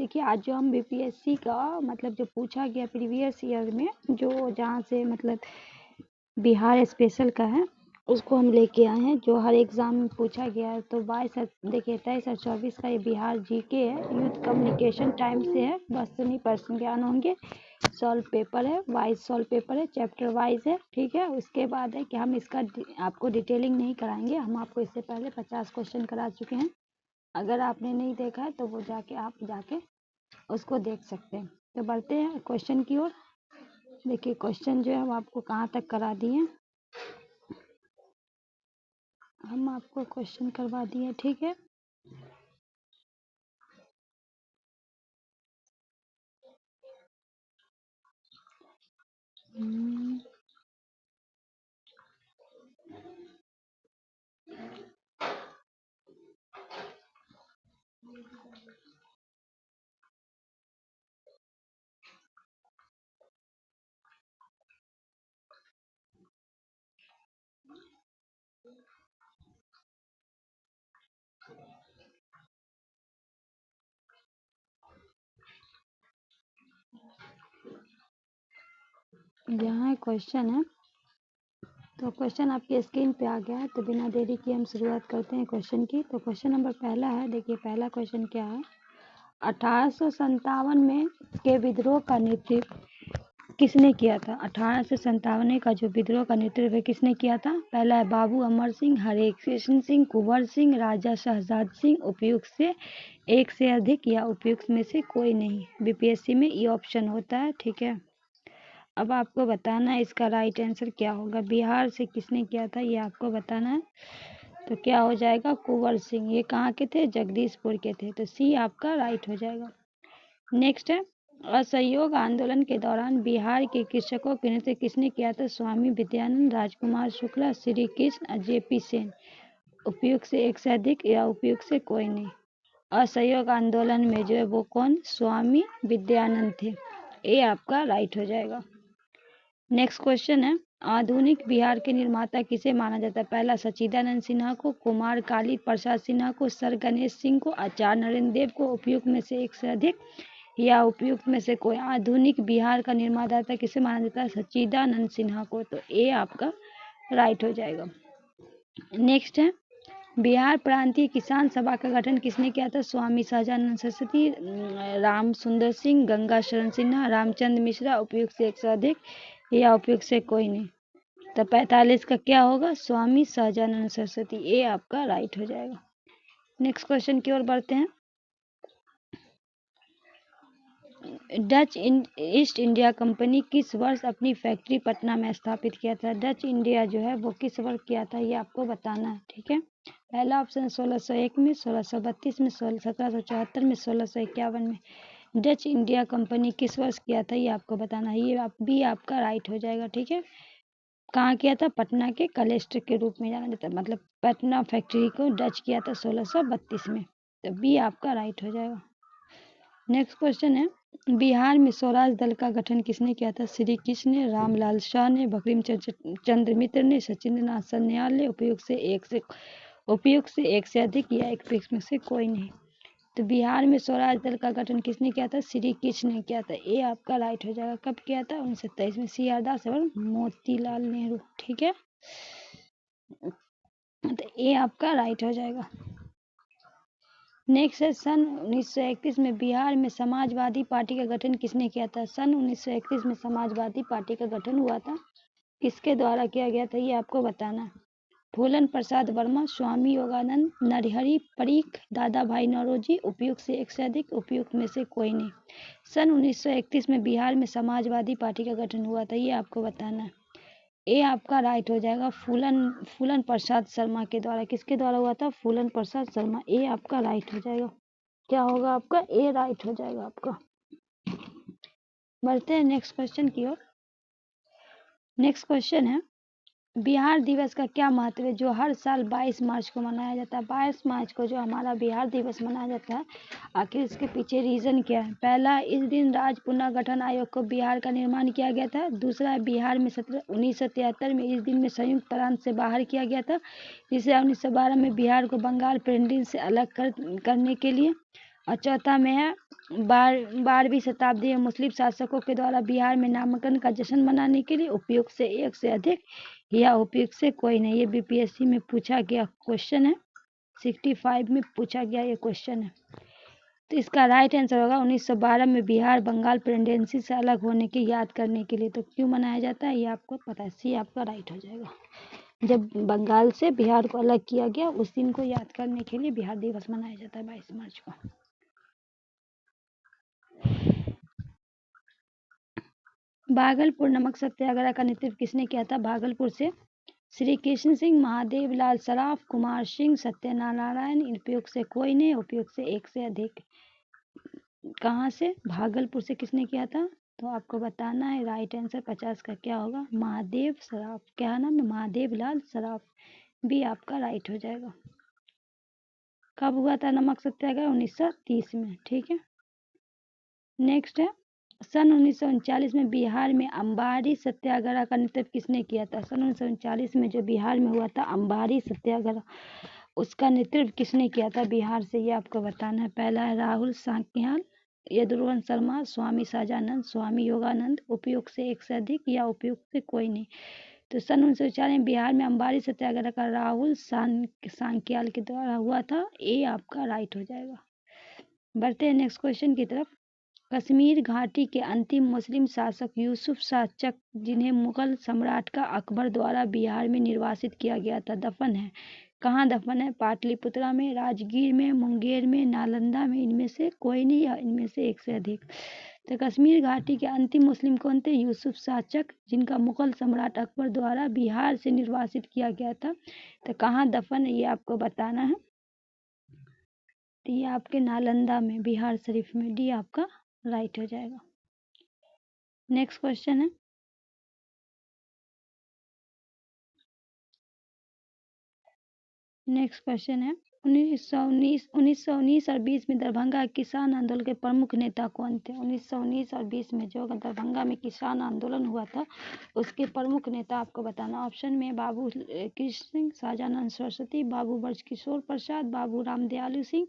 देखिए आज जो हम बीपीएससी का मतलब जो पूछा गया प्रीवियस ईयर में, जो जहाँ से मतलब बिहार स्पेशल का है, उसको हम लेके आए हैं, जो हर एग्जाम में पूछा गया है। तो 22 देखिए 23 और 24 का ये बिहार जीके है, यूथ कम्युनिकेशन टाइम से है, बस नहीं पर्सन ज्ञान होंगे, सॉल्व पेपर है, वाइज सॉल्व पेपर है, चैप्टर वाइज है, ठीक है। उसके बाद है कि हम इसका आपको डिटेलिंग नहीं कराएंगे, हम आपको इससे पहले 50 क्वेश्चन करा चुके हैं। अगर आपने नहीं देखा है तो वो आप जाके उसको देख सकते हैं। तो बढ़ते हैं क्वेश्चन की ओर। देखिए क्वेश्चन जो है हम आपको कहाँ तक करा दिए, हम आपको क्वेश्चन करवा दिए, ठीक है। यहाँ क्वेश्चन है, तो क्वेश्चन आपकी स्क्रीन पे आ गया है। तो बिना देरी की हम शुरुआत करते हैं क्वेश्चन की। तो क्वेश्चन नंबर पहला है, देखिए पहला क्वेश्चन क्या है। 1857 में के विद्रोह का नेतृत्व किसने किया था? 1857 का जो विद्रोह का नेतृत्व किसने किया था? पहला है बाबू अमर सिंह, हरे कृष्ण सिंह, कुंवर सिंह, राजा शहजाद सिंह, उपयुक्त से एक से अधिक या उपयुक्त में से कोई नहीं। बीपीएससी में ये ऑप्शन होता है, ठीक है। अब आपको बताना है इसका राइट आंसर क्या होगा। बिहार से किसने किया था ये आपको बताना है। तो क्या हो जाएगा? कुंवर सिंह। ये कहाँ के थे? जगदीशपुर के थे। तो सी आपका राइट हो जाएगा। नेक्स्ट है, असहयोग आंदोलन के दौरान बिहार के कृषकों के नेतृत्व किसने किया था? स्वामी विद्यानंद, राजकुमार शुक्ला, श्री कृष्ण, जेपी सेन। उपयुक्त से एक से अधिक या उपयुक्त से कोई नहीं। असहयोग आंदोलन में जो है वो कौन? स्वामी विद्यानंद थे। ये आपका राइट हो जाएगा। नेक्स्ट क्वेश्चन है, आधुनिक बिहार के निर्माता किसे माना जाता है? पहला सच्चिदानंद सिन्हा को, कुमार काली प्रसाद सिन्हा को, सर गणेश सिंह को, आचार्य नरेंद्र देव को। उपयुक्त में से एक से अधिक या उपयुक्त में से कोई। आधुनिक बिहार का निर्माता किसे माना जाता है? सच्चिदानंद सिन्हा को। तो ये आपका राइट हो जाएगा। नेक्स्ट है, बिहार प्रांतीय किसान सभा का गठन किसने किया था? स्वामी सहजानंद सरस्वती, राम सुंदर सिंह, गंगा शरण सिन्हा, रामचंद्र मिश्रा। उपयुक्त से एक से अधिक या उपयुक्त से कोई नहीं। तो 45 का क्या होगा? स्वामी सहजानंद सरस्वती। ये आपका राइट हो जाएगा। नेक्स्ट क्वेश्चन की ओर बढ़ते हैं। डच ईस्ट इंडिया कंपनी किस वर्ष अपनी फैक्ट्री पटना में स्थापित किया था? डच इंडिया जो है वो किस वर्ष किया था ये आपको बताना है, ठीक है। पहला ऑप्शन 1601 में, 1632 में, 1774 में, 1651 में। डच इंडिया कंपनी किस वर्ष किया था ये आपको बताना है। ये भी आपका राइट हो जाएगा, ठीक है। कहाँ किया था? पटना के कलेक्टर के रूप में जाना जाता है, मतलब पटना फैक्ट्री को डच किया था 1632 में। तो बी आपका राइट हो जाएगा। नेक्स्ट क्वेश्चन है, बिहार में स्वराज दल का गठन किसने किया था? श्री कृष्ण ने, रामलाल शाह ने, बंकिम चंद्र मित्र ने, सचिंद्रनाथ सन्याल ने। उपयुक्त से एक से अधिक या एक में से कोई नहीं। तो बिहार में स्वराज दल का गठन किसने किया था? श्री कृष्ण ने किया था। ये आपका राइट हो जाएगा। कब किया था? 1927 में। सी आर दास और मोतीलाल नेहरू, ठीक है। तो ये आपका राइट हो जाएगा। नेक्स्ट है, सन 1931 में बिहार में समाजवादी पार्टी का गठन किसने किया था? सन 1931 में समाजवादी पार्टी का गठन हुआ था, किसके द्वारा किया गया था ये आपको बताना है। फूलन प्रसाद वर्मा, स्वामी योगानंद, नरहरि परीख, दादा भाई नौरोजी। उपयुक्त से एक से अधिक, उपयुक्त में से कोई नहीं। सन 1931 में बिहार में समाजवादी पार्टी का गठन हुआ था, ये आपको बताना है। ये आपका राइट हो जाएगा। फूलन प्रसाद शर्मा के द्वारा। किसके द्वारा हुआ था? फूलन प्रसाद शर्मा। ये आपका राइट हो जाएगा। क्या होगा आपका? ए राइट हो जाएगा आपका। बढ़ते हैं नेक्स्ट क्वेश्चन की ओर। नेक्स्ट क्वेश्चन है, बिहार दिवस का क्या महत्व है जो हर साल 22 मार्च को मनाया जाता है? 22 मार्च को जो हमारा बिहार दिवस मनाया जाता है, आखिर इसके पीछे रीजन क्या है? पहला, इस दिन राज्य पुनर्गठन आयोग को बिहार का निर्माण किया गया था। दूसरा, बिहार में 1973 में इस दिन में संयुक्त प्रांत से बाहर किया गया था। तीसरा, 1912 में बिहार को बंगाल प्रिंटिंग से अलग करने के लिए। और चौथा में है 12वीं शताब्दी में मुस्लिम शासकों के द्वारा बिहार में नामांकन का जश्न मनाने के लिए उपयुक्त से एक से अधिक या उपयुक्त से कोई नहीं। ये बीपीएससी में पूछा गया क्वेश्चन है, 65 में पूछा गया ये क्वेश्चन है। तो इसका राइट आंसर होगा 1912 में बिहार बंगाल प्रेसिडेंसी से अलग होने की याद करने के लिए। तो क्यों मनाया जाता है ये आपको पता है, सी आपका राइट हो जाएगा। जब बंगाल से बिहार को अलग किया गया उस दिन को याद करने के लिए बिहार दिवस मनाया जाता है 22 मार्च को। भागलपुर नमक सत्याग्रह का नेतृत्व किसने किया था? भागलपुर से श्री कृष्ण सिंह, महादेव लाल सराफ, कुमार सिंह, सत्यनारायण। उपयुक्त से कोई नहीं, उपयुक्त से एक से अधिक। कहाँ से? भागलपुर से। किसने किया था? तो आपको बताना है राइट आंसर 50 का क्या होगा? महादेव सराफ। क्या नाम है? महादेव लाल सराफ। भी आपका राइट हो जाएगा। कब हुआ था नमक सत्याग्रह? 1930 में। ठीक है, नेक्स्ट है सन 1939 में बिहार में अंबारी सत्याग्रह का नेतृत्व किसने किया था? सन 1939 में जो बिहार में हुआ था अंबारी सत्याग्रह, उसका नेतृत्व किसने किया था बिहार से? ये आपको बताना है। पहला है राहुल साक्याल, यदुवंश शर्मा, स्वामी सहजानंद, स्वामी योगानंद। उपयुक्त से एक से अधिक या उपयुक्त से कोई नहीं। तो सन 1940 में बिहार में अंबारी सत्याग्रह का राहुल साक्याल के द्वारा हुआ था। ये आपका राइट हो जाएगा। बढ़ते हैं नेक्स्ट क्वेश्चन की तरफ। कश्मीर घाटी के अंतिम मुस्लिम शासक यूसुफ शाह चक, जिन्हें मुगल सम्राट का अकबर द्वारा बिहार में निर्वासित किया गया था, दफन है कहाँ? दफन है पाटलिपुत्रा में, राजगीर में, मुंगेर में, नालंदा में। इनमें से कोई नहीं या इनमें से एक से अधिक। तो कश्मीर घाटी के अंतिम मुस्लिम कौन थे? यूसुफ शाह चक, जिनका मुगल सम्राट अकबर द्वारा बिहार से निर्वासित किया गया था। तो कहाँ दफन है ये आपको बताना है। तो ये आपके नालंदा में, बिहार शरीफ में। डी आपका राइट हो जाएगा। नेक्स्ट क्वेश्चन है उन्नीस सौ उन्नीस और 20 में दरभंगा किसान आंदोलन के प्रमुख नेता कौन थे? 1919 और 20 में जो दरभंगा में किसान आंदोलन हुआ था उसके प्रमुख नेता आपको बताना। ऑप्शन में बाबू कृष्ण सिंह, शाहजानंद सरस्वती, बाबू ब्रजकिशोर प्रसाद, बाबू रामदयालु सिंह,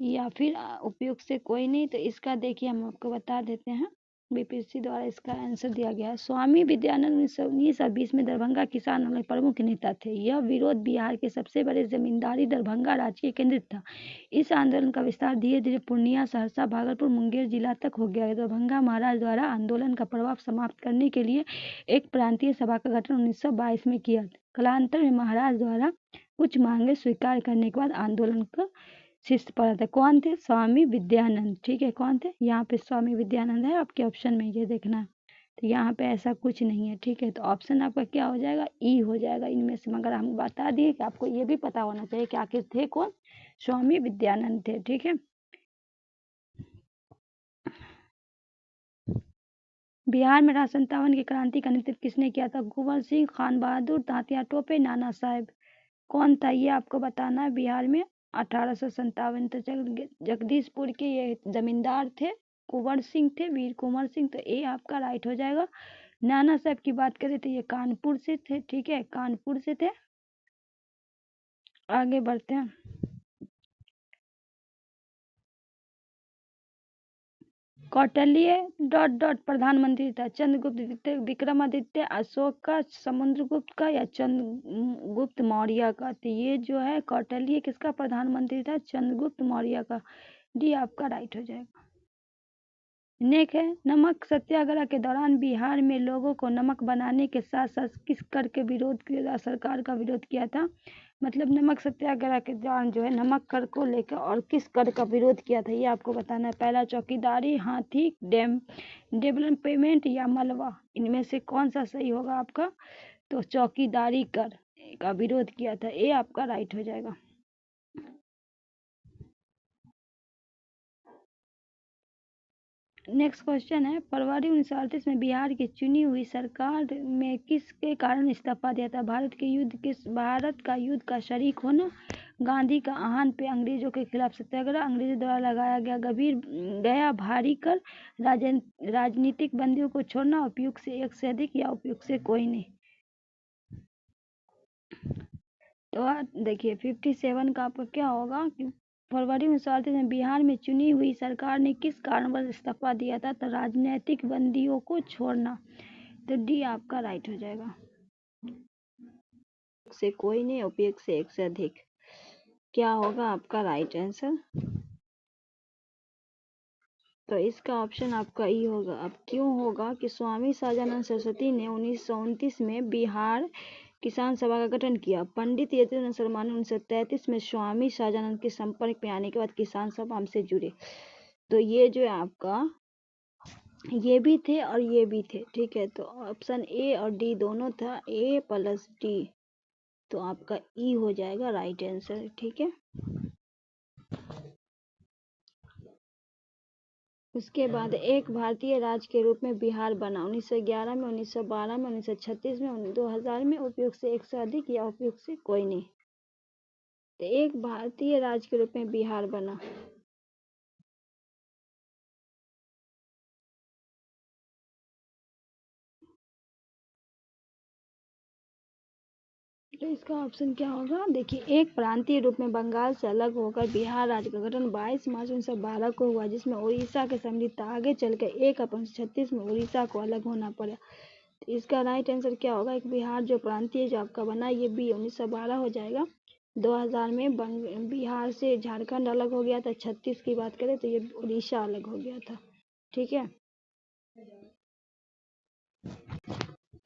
या फिर उपयुक्त से कोई नहीं। तो इसका देखिए हम आपको बता देते हैं, बीपीएससी द्वारा इसका आंसर दिया गया है। स्वामी विद्यानंद 1919 और 20 में दरभंगा किसान आंदोलन के प्रमुख नेता थे। यह विरोध बिहार के सबसे बड़े जमींदारी दरभंगा राज्य के केंद्रित था। इस आंदोलन का विस्तार धीरे धीरे पूर्णिया, सहरसा, भागलपुर, मुंगेर जिला तक हो गया। दरभंगा महाराज द्वारा आंदोलन का प्रभाव समाप्त करने के लिए एक प्रांतीय सभा का गठन 1922 में किया। कालांतर में महाराज द्वारा कुछ मांगे स्वीकार करने के बाद आंदोलन का शिष्ट पड़ा था। कौन थे? स्वामी विद्यानंद। ठीक है, कौन थे? यहाँ पे स्वामी विद्यानंद है आपके ऑप्शन में, ये देखना। तो यहाँ पे ऐसा कुछ नहीं है। ठीक है, तो ऑप्शन आपका क्या हो जाएगा? ई हो जाएगा इनमें से। मगर हम बता दिए कि आपको ये भी पता होना चाहिए कि आखिर थे कौन? स्वामी विद्यानंद थे। ठीक है, बिहार में 1857 की क्रांति का नेतृत्व किसने किया था? कुंवर सिंह, खान बहादुर, तात्या टोपे, नाना साहेब। कौन था ये आपको बताना है। बिहार में 1857 तो जगदीशपुर के ये जमींदार थे, कुंवर सिंह थे, वीर कुंवर सिंह। तो ये आपका राइट हो जाएगा। नाना साहब की बात करें तो ये कानपुर से थे। ठीक है, कानपुर से थे। आगे बढ़ते हैं। कौटिल्य डॉट डॉट प्रधानमंत्री था? चंद्रगुप्त, विक्रमादित्य, अशोक का, समुद्रगुप्त का, या चंद्रगुप्त मौर्य का? तो ये जो है कौटिल्य किसका प्रधानमंत्री था? चंद्रगुप्त मौर्य का। डी आपका राइट हो जाएगा। नेक है नमक सत्याग्रह के दौरान बिहार में लोगों को नमक बनाने के साथ साथ किस कर के विरोध किया, सरकार का विरोध किया था? मतलब नमक सत्याग्रह के दौरान जो है नमक कर को लेकर और किस कर का विरोध किया था ये आपको बताना है। पहला चौकीदारी, हाथी, डेवलपमेंट या मलबा। इनमें से कौन सा सही होगा आपका? तो चौकीदारी कर का विरोध किया था। ये आपका राइट हो जाएगा। नेक्स्ट क्वेश्चन है फरवरी 1938 में बिहार की चुनी हुई सरकार में किसके कारण इस्तीफा दिया था? भारत का युद्ध का शरीक होना, गांधी का आह्वान पे अंग्रेजों के खिलाफ सत्याग्रह, अंग्रेजों द्वारा लगाया गया भारी कर, राजनीतिक बंदियों को छोड़ना। उपयुक्त से एक से अधिक या उपयुक्त से कोई नहीं। तो देखिए 57 का आपका क्या होगा कि फरवरी 1938 में बिहार में चुनी हुई सरकार ने किस कारणवश इस्तीफा दिया था? तो राजनीतिक बंदियों को छोड़ना। तो डी आपका राइट हो जाएगा। से कोई नहीं, उपयुक्त से एक से अधिक, क्या होगा आपका राइट आंसर? तो इसका ऑप्शन आपका ई होगा। अब क्यों होगा कि स्वामी सहजानंद सरस्वती ने 1929 में बिहार किसान सभा का गठन किया। पंडित यतिराज शर्मा ने 1933 में स्वामी सहजानंद के संपर्क में आने के बाद किसान सभा हमसे जुड़े। तो ये जो है आपका, ये भी थे और ये भी थे, ठीक है। तो ऑप्शन ए और डी दोनों था, ए प्लस डी, तो आपका ई हो जाएगा राइट आंसर, ठीक है। उसके बाद एक भारतीय राज्य के रूप में बिहार बना 1911 में, 1912 में, 1936 में, 2000 में, उपयुक्त से एक से अधिक या उपयुक्त से कोई नहीं। तो एक भारतीय राज्य के रूप में बिहार बना, तो इसका ऑप्शन क्या होगा? देखिए, एक प्रांतीय रूप में बंगाल से अलग होकर बिहार राज्य का गठन 22 मार्च 1912 को हुआ, जिसमें उड़ीसा के सम्मिलित आगे चलकर 1 अप्रैल 1936 में उड़ीसा को अलग होना पड़ा। तो इसका राइट आंसर क्या होगा? एक बिहार जो प्रांतीय जो आपका बना, ये भी 1912 हो जाएगा। 2000 में बिहार से झारखंड अलग हो गया था। 36 की बात करें तो ये उड़ीसा अलग हो गया था, ठीक है।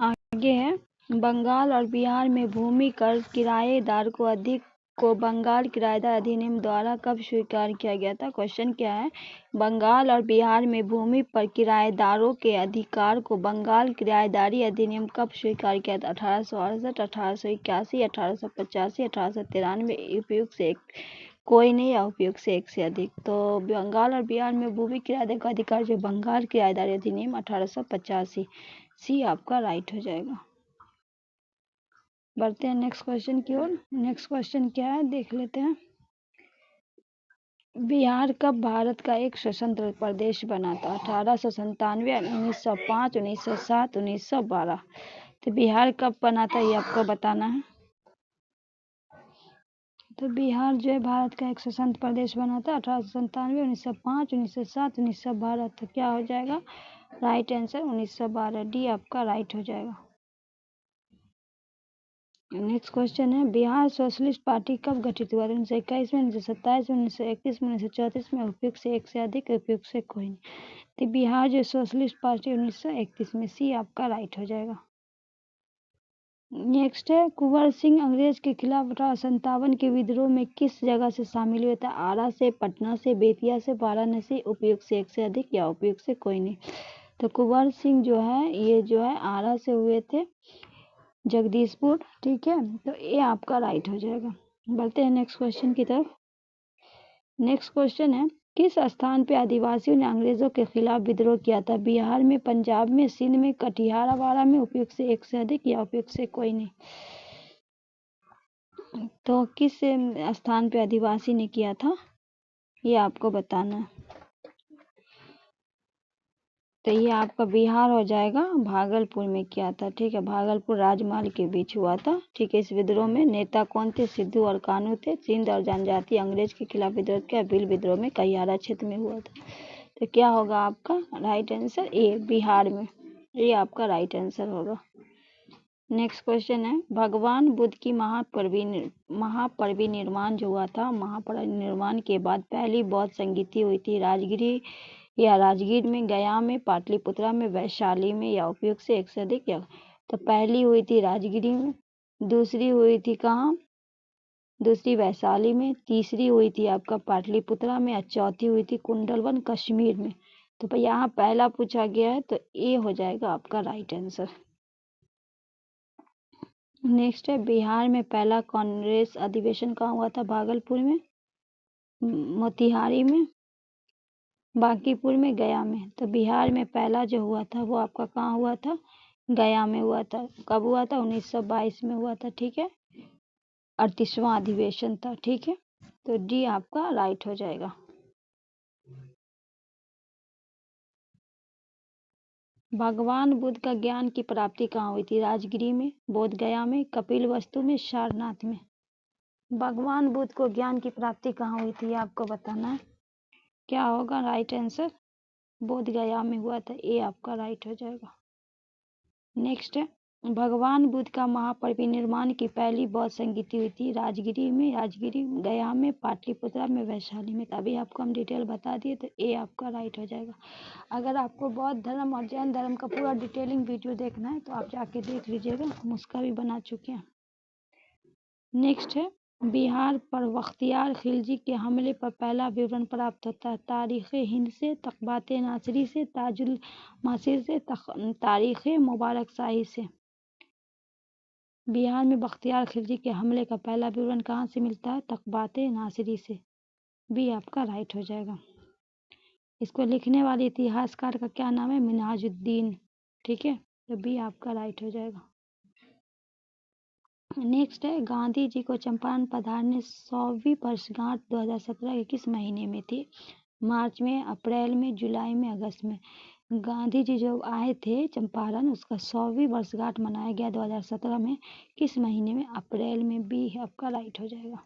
आगे है, बंगाल और बिहार में भूमि कर किराएदार को अधिक को बंगाल किराएदार अधिनियम द्वारा कब स्वीकार किया गया था? क्वेश्चन क्या है, बंगाल और बिहार में भूमि पर किराएदारों के अधिकार को बंगाल किराएदारी अधिनियम कब स्वीकार किया था? 1868, 1881, 1885, 1893, उपयुक्त से एक कोई नहीं या उपयुक्त से एक से अधिक। तो बंगाल और बिहार में भूमि किराएदार का अधिकार जो बंगाल किराएदारी अधिनियम 1885, सी आपका राइट हो जाएगा। बढ़ते हैं नेक्स्ट क्वेश्चन की ओर। नेक्स्ट क्वेश्चन क्या है देख लेते हैं। बिहार कब भारत का एक स्वतंत्र प्रदेश बना था? 1897, 1905, 1907, 1912। तो बिहार कब बना था ये आपको बताना है। तो बिहार जो है भारत का एक स्वतंत्र प्रदेश बना था 1897, 1905, 1907, 1912। तो क्या हो जाएगा राइट आंसर? 1912, डी आपका राइट हो जाएगा। नेक्स्ट क्वेश्चन है, बिहार सोशलिस्ट पार्टी कब गठित हुआ? 1921 में, 1927 में, 1931 में, 1934 में, उपयुक्त से एक से अधिक, उपयुक्त से कोई नहीं। तो बिहार जो सोशलिस्ट पार्टी 1931 में, सी आपका राइट हो जाएगा। नेक्स्ट है, कुंवर सिंह अंग्रेज के खिलाफ 1857 के विद्रोह में किस जगह से शामिल हुए थे? आरा से, पटना से, बेतिया से, वाराणसी, उपयुक्त से एक से अधिक या उपयुक्त से कोई नहीं। तो कुंवर सिंह जो है ये जो है आरा से हुए थे, जगदीशपुर, ठीक है। तो ये आपका राइट हो जाएगा। बढ़ते हैं नेक्स्ट क्वेश्चन की तरफ। नेक्स्ट क्वेश्चन है, किस स्थान पे आदिवासियों ने अंग्रेजों के खिलाफ विद्रोह किया था? बिहार में, पंजाब में, सिंध में, कटिहार वाड़ा में, उपयुक्त से एक से अधिक या उपयुक्त से कोई नहीं। तो किस स्थान पे आदिवासी ने किया था ये आपको बताना है। तो ये आपका बिहार हो जाएगा, भागलपुर में किया था, ठीक है। भागलपुर राजमहल के बीच हुआ था, ठीक है। इस विद्रोह में नेता कौन थे? सिद्धू और कान्हू थे। सिंध और जनजाति अंग्रेज के खिलाफ विद्रोह किया। भील विद्रोह में कहियारा क्षेत्र में हुआ था। तो क्या होगा आपका राइट आंसर? ए, बिहार में, ये आपका राइट आंसर होगा। नेक्स्ट क्वेश्चन है, भगवान बुद्ध की महापरिनिर्वाण जो हुआ था, महापरिनिर्वाण के बाद पहली बौद्ध संगीति हुई थी राजगीर में, गया में, पाटलिपुत्रा में, वैशाली में या उपयुक्त से एक से अधिक या। तो पहली हुई थी राजगिरी में, दूसरी हुई थी कहाँ? दूसरी वैशाली में, तीसरी हुई थी आपका पाटलिपुत्रा में, और चौथी हुई थी कुंडलवन कश्मीर में। तो यहाँ पहला पूछा गया है तो ए हो जाएगा आपका राइट आंसर। नेक्स्ट है, बिहार में पहला कांग्रेस अधिवेशन कहाँ हुआ था? भागलपुर में, मोतिहारी में, बांकीपुर में, गया में। तो बिहार में पहला जो हुआ था वो आपका कहाँ हुआ था? गया में हुआ था। कब हुआ था? 1922 में हुआ था, ठीक है। 38वां अधिवेशन था, ठीक है। तो डी आपका राइट हो जाएगा। भगवान बुद्ध का ज्ञान की प्राप्ति कहाँ हुई थी? राजगिरी में, बोध गया में, कपिल वस्तु में, सारनाथ में। भगवान बुद्ध को ज्ञान की प्राप्ति कहाँ हुई थी, ये आपको बताना है। क्या होगा राइट आंसर? बोध गया में हुआ था, ये आपका राइट हो जाएगा। नेक्स्ट है, भगवान बुद्ध का महापरिनिर्वाण की पहली बौद्ध संगीति हुई थी राजगिरी में, गया में, पाटलिपुत्रा में, वैशाली में। तभी आपको हम डिटेल बता दिए, तो ये आपका राइट हो जाएगा। अगर आपको बौद्ध धर्म और जैन धर्म का पूरा डिटेलिंग वीडियो देखना है तो आप जाके देख लीजिएगा, हम उसका भी बना चुके हैं। नेक्स्ट है, बिहार पर बख्तियार खिलजी के हमले पर पहला विवरण प्राप्त होता है तारीख हिंद से, तकबात नासरी से, ताजुल मासिर से, तारीख मुबारक शाही से। बिहार में बख्तियार खिलजी के हमले का पहला विवरण कहाँ से मिलता है? तकबात नासरी से। बी आपका राइट हो जाएगा। इसको लिखने वाले इतिहासकार का क्या नाम है? मिनहाजुद्दीन। ठीक है, तो बी आपका राइट हो जाएगा। नेक्स्ट है, गांधी जी को चंपारण पधारने 100वीं वर्षगांठ 2017 के किस महीने में थी? मार्च में, अप्रैल में, जुलाई में, अगस्त में। गांधी जी जो आए थे चंपारण, उसका 100वीं वर्षगांठ मनाया गया 2017 में। किस महीने में? अप्रैल में। बी आपका राइट हो जाएगा।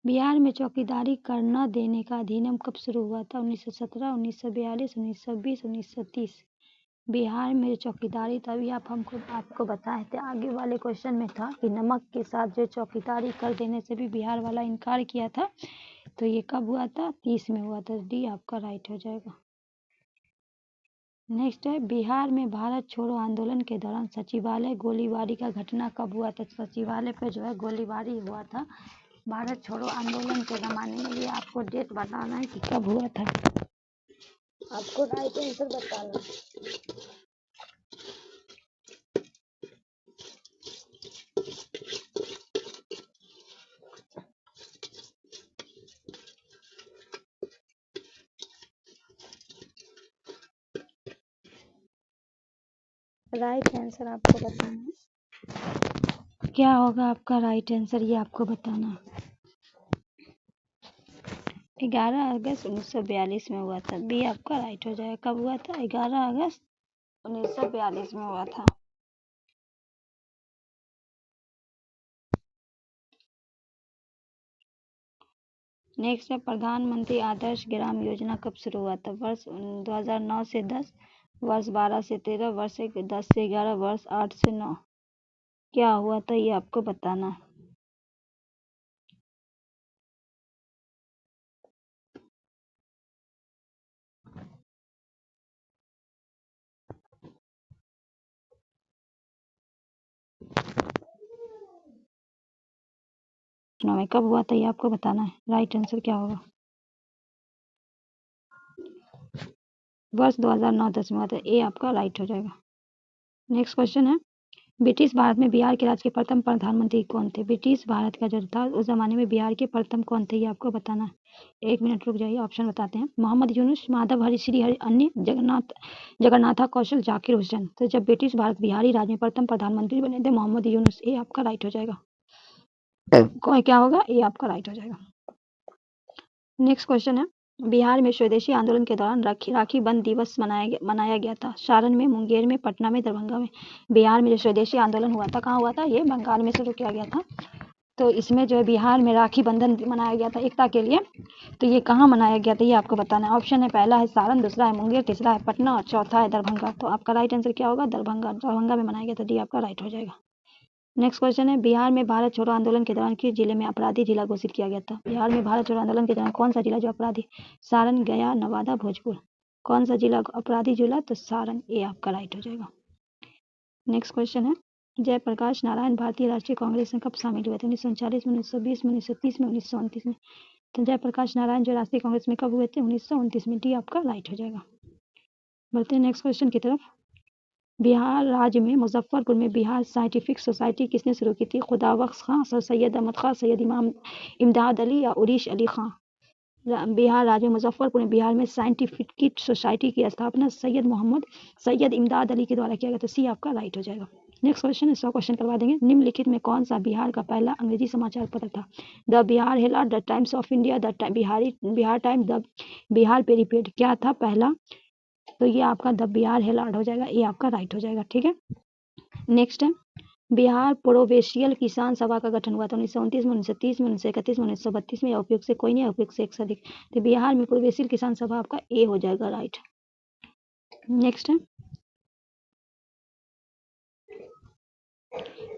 बिहार में चौकीदारी कर न देने का अधिनियम कब शुरू हुआ था? 1917, 1942, 1920, 1930। बिहार में जो चौकीदारी, तभी आपको बताए थे आगे वाले क्वेश्चन में था कि नमक के साथ जो चौकीदारी कर देने से भी बिहार वाला इनकार किया था, तो ये कब हुआ था? 30 में हुआ था। डी आपका राइट हो जाएगा। नेक्स्ट है, बिहार में भारत छोड़ो आंदोलन के दौरान सचिवालय गोलीबारी का घटना कब हुआ था? सचिवालय पे जो है गोलीबारी हुआ था भारत छोड़ो आंदोलन के जमाने में। ये आपको डेट बताना है कि कब हुआ था, आपको राइट आंसर बताना है। राइट आंसर आपको बताना है। क्या होगा आपका राइट आंसर, ये आपको बताना है। 11 अगस्त 1942 में हुआ था। बी आपका राइट हो जाएगा। कब हुआ था? 11 अगस्त 1942 में हुआ था। नेक्स्ट है, प्रधानमंत्री आदर्श ग्राम योजना कब शुरू हुआ था? वर्ष 2009 से 10, वर्ष 12 से 13, वर्ष 10 से 11, वर्ष 8 से 9। क्या हुआ था, ये आपको बताना है। में कब हुआ था, ये आपको बताना है। राइट आंसर क्या होगा? वर्ष 2009-10 में हुआ था। ए आपका राइट हो जाएगा। नेक्स्ट क्वेश्चन है, ब्रिटिश भारत में बिहार के राज्य के प्रथम प्रधानमंत्री कौन थे? ब्रिटिश भारत का जो था उस जमाने में बिहार के प्रथम कौन थे, ये आपको बताना है। 1 मिनट रुक जाइए, ऑप्शन बताते हैं। मोहम्मद यूनुस, माधव, हरिश्री हरि, अन्य, जगन्नाथा कौशल, जाकिर हुसैन। तो जब ब्रिटिश भारत बिहारी राज्य में प्रथम प्रधानमंत्री बने थे मोहम्मद यूनुस। ए आपका राइट हो जाएगा। क्या होगा? ए आपका राइट हो जाएगा। नेक्स्ट क्वेश्चन है, बिहार में स्वदेशी आंदोलन के दौरान राखी बंध दिवस मनाया गया था। सारण में, मुंगेर में, पटना में, दरभंगा में। बिहार में जो स्वदेशी आंदोलन हुआ था, कहाँ हुआ था? ये बंगाल में शुरू किया गया था। तो इसमें जो है बिहार में राखी बंधन मनाया गया था एकता के लिए। तो ये कहाँ मनाया गया था, ये आपको बताना है। ऑप्शन है, पहला है सारण, दूसरा है मुंगेर, तीसरा है पटना और चौथा है दरभंगा। तो आपका राइट आंसर क्या होगा? दरभंगा में मनाया गया था। डी आपका राइट हो जाएगा। नेक्स्ट क्वेश्चन है, बिहार में भारत छोड़ो आंदोलन के दौरान किस जिले में अपराधी जिला घोषित किया गया था? बिहार में भारत छोड़ो आंदोलन के दौरान कौन सा जिला जो अपराधी? सारण, गया, नवादा, भोजपुर। कौन सा जिला अपराधी जिला? तो सारण। ए आपका राइट हो जाएगा। नेक्स्ट क्वेश्चन है, जयप्रकाश नारायण भारतीय राष्ट्रीय कांग्रेस में कब शामिल हुए थे? 1939 में, 1920 में, 1930 में, 1929 में। तो जयप्रकाश नारायण जो राष्ट्रीय कांग्रेस में कब हुए थे? 1929 में। डी आपका राइट हो जाएगा। बढ़ते हैं नेक्स्ट क्वेश्चन की तरफ। बिहार राज्य में मुजफ्फरपुर में बिहार साइंटिफिक सोसाइटी किसने शुरू की थी? खुदाबख्श खां, सर सैयद अहमद खां, सैयद इमदाद अली या उरीश अली खां। बिहार राज्य में मुजफ्फरपुर में बिहार में साइंटिफिक सोसाइटी की स्थापना सैयद इमदाद अली के द्वारा किया गया। तो सी आपका राइट हो जाएगा। नेक्स्ट क्वेश्चन है, 100 क्वेश्चन करवा देंगे। निम्नलिखित में कौन सा बिहार का पहला अंग्रेजी समाचार पत्र था? The Bihar Herald, the Times of India, Bihar Time, the Bihar पेरिपेड। क्या था पहला? तो ये आपका द बिहार हेराल्ड हो जाएगा। ये आपका राइट हो जाएगा। ठीक है, नेक्स्ट है, बिहार प्रोविंशियल किसान सभा का गठन हुआ था 1929 में, 1930 में, 1931 में, 1932 में, या उपयुक्त से कोई नहीं, उपयुक्त से एक से अधिक। तो बिहार में प्रोविंशियल किसान सभा आपका ए हो जाएगा, राइट। नेक्स्ट है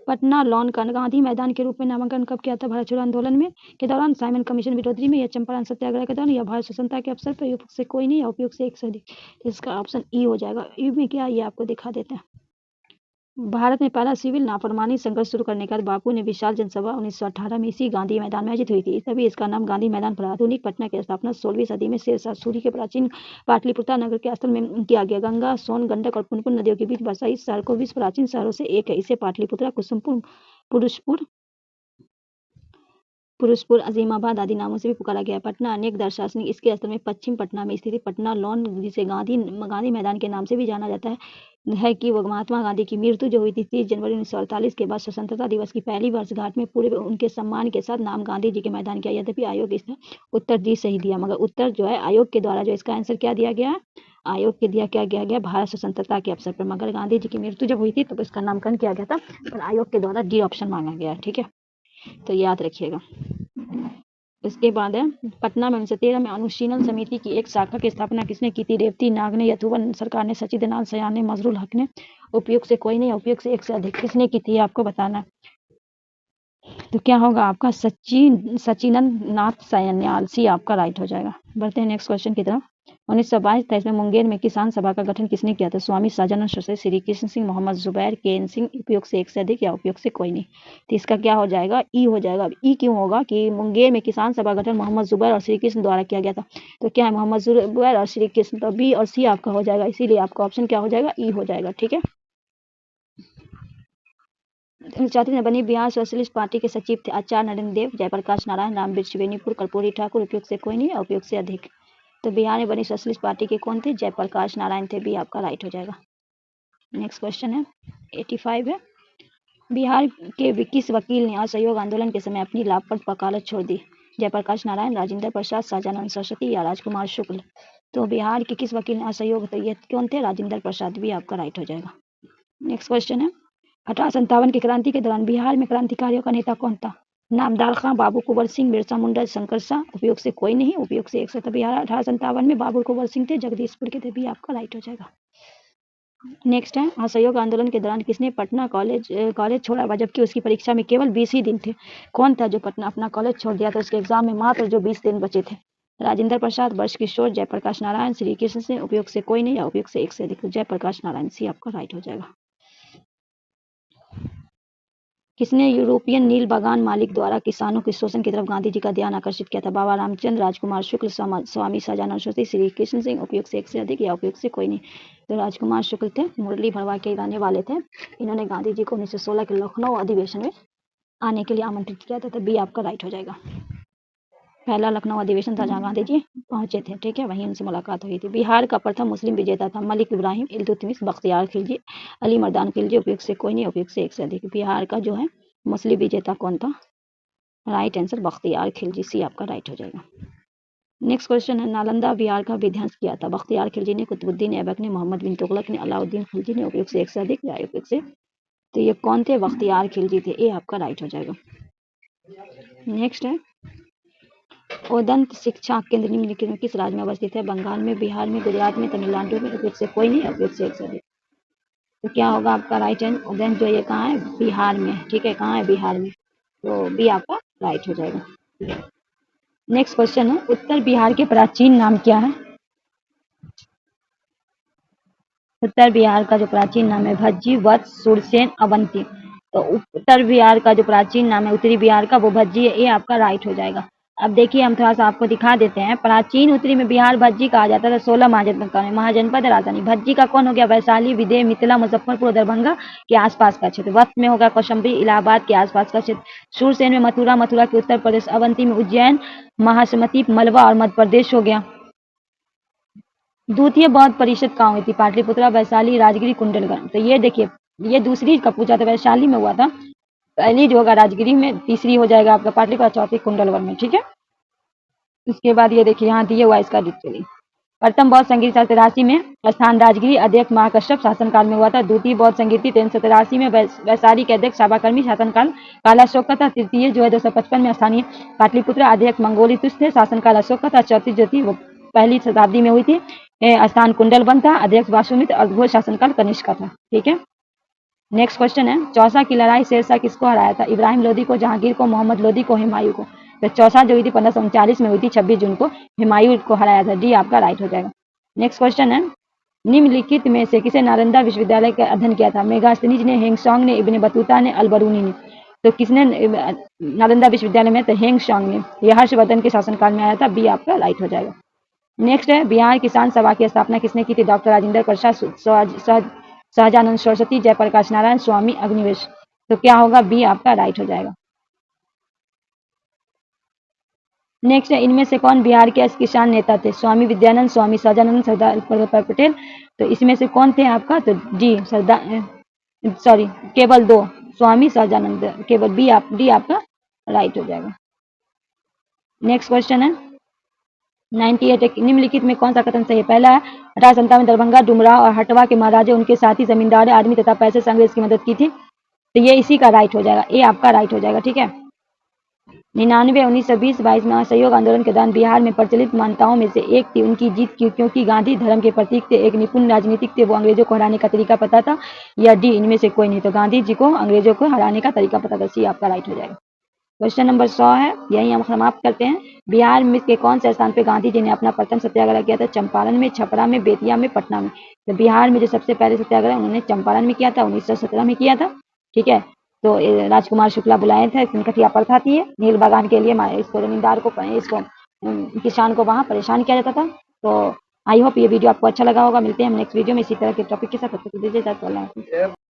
पटना लॉन का गांधी मैदान के रूप में नामांकन कब किया था? भारत छोड़ो आंदोलन में के दौरान, साइमन कमीशन विरोधी में, या चंपारण सत्याग्रह के दौरान, या भारत स्वतंत्रता के अवसर पर, उपयुक्त से कोई नहीं, या उपयुक्त से एक से अधिक। इसका ऑप्शन ई हो जाएगा। ई में क्या, ये आपको दिखा देते हैं। भारत में पहला सिविल नाफरमानी संघर्ष शुरू करने के बाद बापू ने विशाल जनसभा 1918 में इसी गांधी मैदान में आयोजित हुई थी, तभी इसका नाम गांधी मैदान पड़ा। आधुनिक पटना की स्थापना 16वीं सदी में शेरशाह सूरी के प्राचीन पाटलिपुत्र नगर के स्थल में किया गया। गंगा, सोन, गंडक और पुनपुन नदियों के बीच बसा इस शहर को विश्व प्राचीन शहरों से एक है। इसे पाटलिपुत्र, कुसुमपुर, पुरुषपुर, अजीमाबाद आदि नामों से भी पुकारा गया है। पटना अनेक दार्शनिक इसके स्थल में पश्चिम पटना में स्थित पटना लॉन, जिसे गांधी मैदान के नाम से भी जाना जाता है कि वो महात्मा गांधी की मृत्यु जो हुई थी 30 जनवरी 1948 के बाद स्वतंत्रता दिवस की पहली वर्षगांठ में पूरे उनके सम्मान के साथ नाम गांधी जी के मैदान किया। यद्यपि आयोग इसका उत्तर डी सही दिया, मगर उत्तर जो है आयोग के द्वारा जो इसका आंसर क्या दिया गया है, आयोग के दिया क्या गया गया भारत स्वतंत्रता के अवसर पर, मगर गांधी जी की मृत्यु जब हुई थी तो इसका नामकरण किया गया था, पर आयोग के द्वारा डी ऑप्शन मांगा गया। ठीक है, तो याद रखिएगा। इसके बाद है पटना में 1913 में अनुशीलन समिति की एक शाखा की स्थापना किसने की थी? रेवती नाग ने, यथुवन सरकार ने, सचिदानंद सयान ने, मजरुल हक ने, उपयुक्त से कोई नहीं, उपयुक्त से एक से अधिक। किसने की थी आपको बताना। तो क्या होगा आपका सचिनंद नाथ सयान्याल, सी आपका राइट हो जाएगा। बढ़ते हैं नेक्स्ट क्वेश्चन की तरफ। 1922-23 में मुंगेर में किसान सभा का गठन किसने किया था? स्वामी सहजानंद सरस्वती, श्री कृष्ण सिंह, मोहम्मद जुबैर, केएन सिंह, उपयुक्त से एक से अधिक, या उपयुक्त से कोई नहीं। तो इसका क्या हो जाएगा? ई हो जाएगा। अब ई क्यों होगा कि मुंगेर में किसान सभा गठन मोहम्मद जुबैर और श्री कृष्ण द्वारा किया गया था, तो क्या है मोहम्मद जुबैर और श्री कृष्ण, तो बी और सी आपका हो जाएगा, इसीलिए आपका ऑप्शन क्या हो जाएगा? ई हो जाएगा। ठीक है, चौथी में बनी बिहार सोशलिस्ट पार्टी के सचिव थे आचार्य नरेंद्र देव, जयप्रकाश नारायण, रामवीर त्रिवेणीपुर, कर्पूरी ठाकुर, उपयुक्त से कोई नहीं, उपयुक्त से अधिक। तो बिहार में बनी सोशलिस्ट पार्टी के कौन थे? जयप्रकाश नारायण थे, भी आपका राइट हो जाएगा। नेक्स्ट क्वेश्चन है 85 है, बिहार के किस वकील ने असहयोग आंदोलन के समय अपनी लाभप्रद वकालत छोड़ दी? जयप्रकाश नारायण, राजेंद्र प्रसाद, सहजानंद सरस्वती, या राजकुमार शुक्ल। तो बिहार के किस वकील ने असहयोग, तो ये कौन थे? राजेंद्र प्रसाद, भी आपका राइट हो जाएगा। नेक्स्ट क्वेश्चन है 1857 की क्रांति के दौरान बिहार में क्रांतिकारियों का नेता कौन था? नामदार खां, बाबू कुंवर सिंह, बिरसा मुंडा, शंकर शाह, उपयोग से कोई नहीं, उपयोग से एक से। तो बिहार 1857 में बाबू कुंवर सिंह थे, जगदीशपुर के थे, भी आपका राइट हो जाएगा। नेक्स्ट है असहयोग आंदोलन के दौरान किसने पटना कॉलेज छोड़ा, जबकि उसकी परीक्षा में केवल 20 ही दिन थे? कौन था जो पटना अपना कॉलेज छोड़ दिया था? उसके एग्जाम में मात्र जो 20 दिन बचे थे। राजेंद्र प्रसाद, वर्ष किशोर, जयप्रकाश नारायण, श्री कृष्ण सिंह, उपयोग से कोई नहीं, या उपयोग से एक से अधिक। जयप्रकाश नारायण, सी आपका राइट हो जाएगा। किसने यूरोपियन नील बागान मालिक द्वारा किसानों के शोषण की तरफ गांधी जी का ध्यान आकर्षित किया था? बाबा रामचंद्र, राजकुमार शुक्ल, स्वामी सहजानंद सरस्वती, श्री कृष्ण सिंह, उपयुक्त से एक से अधिक, या उपयुक्त से कोई नहीं। तो राजकुमार शुक्ल थे, मुरली भरवा के रहने वाले थे। इन्होंने गांधी जी को 1916 के लखनऊ अधिवेशन में आने के लिए आमंत्रित किया था, तभी आपका राइट हो जाएगा। पहला लखनऊ अधिवेशन था जहाँ गांधी जी पहुंचे थे। ठीक है, वहीं उनसे मुलाकात हुई थी। बिहार का प्रथम मुस्लिम विजेता था मलिक इब्राहिम, इल्तुतमिश, बख्तियार खिलजी, अली मर्दान खिलजी, उपयुक्त से कोई नहीं, उपयुक्त से एक से अधिक। बिहार का जो है मुस्लिम विजेता कौन था? राइट आंसर बख्तियार खिलजी, सी आपका राइट हो जाएगा। नेक्स्ट क्वेश्चन है नालंदा बिहार का विध्वंस किया था? बख्तियार खिलजी ने, कुतुबुद्दीन ऐबक ने, मोहम्मद बिन तुगलक ने, अलाउद्दीन खिलजी ने, उपयुक्त से एक से अधिक, या उपयुक्त से। तो ये कौन थे? बख्तियार खिलजी थे, ये आपका राइट हो जाएगा। नेक्स्ट है ओदंत शिक्षा केंद्र निम्नलिखित में किस राज्य में अवस्थित है? बंगाल में, बिहार में, गुजरात में, तमिलनाडु में, उपयुक्त से कोई नहीं, उपयुक्त से एक से अधिक। तो क्या होगा आपका राइट आंसर? उदंत जो ये कहाँ है? बिहार में। ठीक है, कहाँ है? बिहार में, तो भी आपका राइट हो जाएगा। नेक्स्ट क्वेश्चन है उत्तर बिहार के प्राचीन नाम क्या है? उत्तर बिहार का जो प्राचीन नाम है भज्जी, वत्स, सुरसेन, अवंती। तो उत्तर बिहार का जो प्राचीन नाम है उत्तरी बिहार का, वो भज्जी है, ये आपका राइट हो जाएगा। अब देखिए हम थोड़ा सा आपको दिखा देते हैं। प्राचीन उत्तरी में बिहार भज्जी कहा जाता था। 16 महाजनपद राजधानी। भज्जी का कौन हो गया? वैशाली, विदेह, मिथिला, मुजफ्फरपुर, दरभंगा के आसपास का क्षेत्र। वत्स में होगा कौशंबी, इलाहाबाद के आसपास का क्षेत्र। सुरसेन में मथुरा के उत्तर प्रदेश। अवंती में उज्जैन, महासमती, मलवा और मध्य प्रदेश हो गया। द्वितीय बौद्ध परिषद कहाँ हुई थी? पाटलिपुत्रा, वैशाली, राजगिरी, कुंडलगढ़। तो ये देखिए ये दूसरी का पूछा था, वैशाली में हुआ था। पहली जो होगा राजगिरी में, तीसरी हो जाएगा आपका पाटलिपुत्रा, चौथी कुंडलगढ़ में। ठीक है, इसके बाद ये देखिए यहाँ दिए हुआ इसका डिटेल। प्रथम बौद्ध संगीत 1783 में स्थान राजगिरी, अध्यक्ष महाकश्यप शासनकाल में हुआ था। द्वितीय बौद्ध संगीति 1383 में वैशाली के अध्यक्ष साबाकर्मी शासनकाल काल अशोक का था। तृतीय जो है 255 में स्थानीय पाटलिपुत्र अध्यक्ष मंगोलितुस थे, शासनकाल अशोक का था। चौथी जो थी वो पहली शताब्दी में हुई थी, स्थान कुंडलवन था, अध्यक्ष वासुमित्र और घोष शासनकाल कनिष्क का था। ठीक है, नेक्स्ट क्वेश्चन है, चौसा की लड़ाई शेरशाह किसको हराया था? इब्राहिम लोदी को, जहांगीर को, मोहम्मद लोदी को, हुमायूं को। तो चौसा जो हुई थी 1539 में हुई थी, 26 जून को हुमायूं को हराया था। डी आपका राइट हो जाएगा। नेक्स्ट क्वेश्चन है, निम्नलिखित में से किसे नालंदा विश्वविद्यालय का अध्ययन किया था? मेगास्थनीज ने, हेंगसोंग ने, इब्न बतूता ने, अलबरूनी ने। तो किसने नालंदा विश्वविद्यालय में? तो हेंगसोंग ने। यह हर्षवर्धन के शासनकाल में आया था। बी आपका राइट हो जाएगा। नेक्स्ट है, बिहार किसान सभा की स्थापना किसने की थी? डॉक्टर राजेंद्र प्रसाद, सहजानंद सरस्वती, जयप्रकाश नारायण, स्वामी अग्निवेश। तो क्या होगा? बी आपका राइट हो जाएगा। नेक्स्ट है, इनमें से कौन बिहार के किसान नेता थे? स्वामी विद्यानंद, स्वामी सहजानंद, सरदार वल्लभ पटेल। तो इसमें से कौन थे आपका? तो डी सॉरी केवल दो, स्वामी सहजानंद, केवल डी आपका राइट हो जाएगा। नेक्स्ट क्वेश्चन है, 98 निम्नलिखित में कौन सा कथन सही है? पहला है 1857 में दरभंगा, डुमराव और हटवा के महाराजे उनके साथी जमींदार आदमी तथा पैसे से अंग्रेज की मदद की थी। तो ये इसी का राइट हो जाएगा, ए आपका राइट हो जाएगा। ठीक है, 99 1920 22 में असहयोग आंदोलन के दौरान बिहार में प्रचलित मान्यताओं में से एक थी उनकी जीत क्योंकि गांधी धर्म के प्रतीक थे, एक निपुण राजनीतिक थे, वो अंग्रेजों को हराने का तरीका पता था। या डी इनमें से कोई नहीं? तो गांधी जी को अंग्रेजों को हराने का तरीका पता था। सी आपका राइट हो जाएगा। क्वेश्चन नंबर 100 है, यही हम समाप्त करते हैं। बिहार में के कौन से स्थान पे गांधी जी ने अपना प्रथम सत्याग्रह किया था? चंपारण में, छपरा में, बेतिया में, पटना में। तो बिहार में जो सबसे पहले सत्याग्रह उन्होंने चंपारण में किया था, 1917 में किया था। ठीक है, तो राजकुमार शुक्ला बुलाए थे, सिंकटिया प्रथा थी, नील बागान के लिए इसको जमींदार को, इसको किसान को वहाँ परेशान किया जाता था। तो आई होप ये वीडियो आपको अच्छा लगा होगा। मिलते हैं हम नेक्स्ट वीडियो में इसी तरह के टॉपिक के साथ। तब तक के लिए इजाजत।